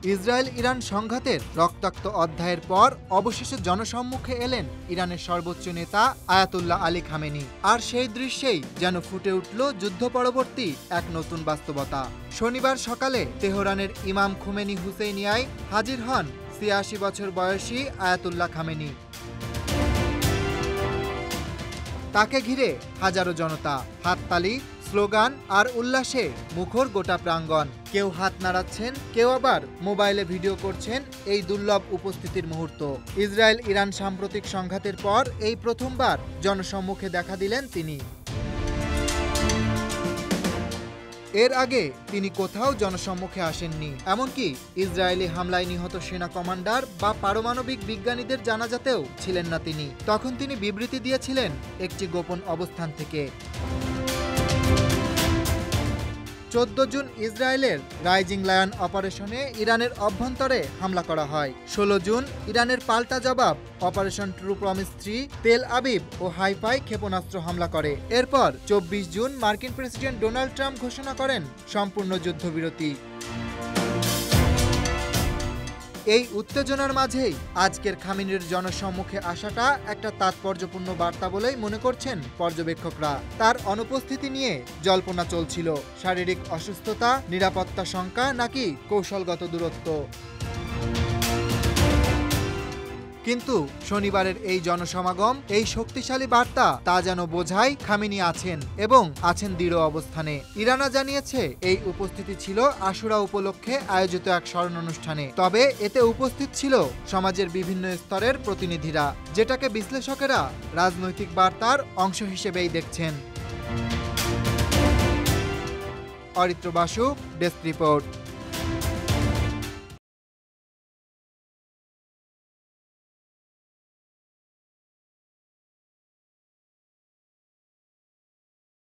Israel Iran সংঘাতের রক্তাক্ত অধ্যায়ের পর অবশেষে জনসম্মুখে এলেন ইরানের সর্বোচ্চ নেতা আয়াতুল্লাহ আলী খামেনি। আর সেই দৃশ্যেই যেন ফুটে উঠল যুদ্ধ পরবর্তী এক নতুন বাস্তবতা। শনিবার সকালে তেহরানের ইমাম খুমেনি হুসেইনিয়ায় হাজির হন ৮৬ বছর বয়সী আয়াতুল্লাহ খামেনি। তাকে ঘিরে হাজারো জনতা, হাততালি, স্লোগান আর উল্লাসে মুখর গোটা প্রাঙ্গণ। কেউ হাত নাড়াচ্ছেন, কেউ আবার মোবাইলে ভিডিও করছেন এই দুর্লভ উপস্থিতির মুহূর্ত। ইসরায়েল ইরান সাম্প্রতিক সংঘাতের পর এই প্রথমবার জনসম্মুখে দেখা দিলেন তিনি। এর আগে তিনি কোথাও জনসম্মুখে আসেননি, এমনকি ইসরায়েলি হামলায় নিহত সেনা কমান্ডার বা পারমাণবিক বিজ্ঞানীদের জানাজাতেও ছিলেন না তিনি। তখন তিনি বিবৃতি দিয়েছিলেন একটি গোপন অবস্থান থেকে। ১৪ জুন ইসরায়েলের রাইজিং লায়ন অপারেশনে ইরানের অভ্যন্তরে হামলা করা হয়। ১৬ জুন ইরানের পাল্টা জবাব operation true promise ৩ Tel Aviv ও হাইফায় ক্ষেপণাস্ত্র হামলা করে। এরপর ২৪ জুন মার্কিন প্রেসিডেন্ট ডোনাল্ড ট্রাম্প ঘোষণা করেন সম্পূর্ণ যুদ্ধবিরতি। এই উত্তেজনার মাঝেই আজকের খামেনির জনসম্মুখে আসাটা একটা তাৎপর্যপূর্ণ বার্তা বলেই মনে করছেন পর্যবেক্ষকরা। তার অনুপস্থিতি নিয়ে জল্পনা চলছিল, শারীরিক অসুস্থতা, নিরাপত্তা শঙ্কা নাকি কৌশলগত দূরত্ব। কিন্তু শনিবারের এই জনসমাগম, এই শক্তিশালী বার্তা তা যেন বোঝায় খামেনি আছেন এবং আছেন দৃঢ় অবস্থানে। ইরানা জানিয়েছে এই উপস্থিতি ছিল আশুরা উপলক্ষে আয়োজিত এক স্মরণ অনুষ্ঠানে। তবে এতে উপস্থিত ছিল সমাজের বিভিন্ন স্তরের প্রতিনিধিরা, যেটাকে বিশ্লেষকেরা রাজনৈতিক বার্তার অংশ হিসেবেই দেখছেন। Aritra Basu, desk report.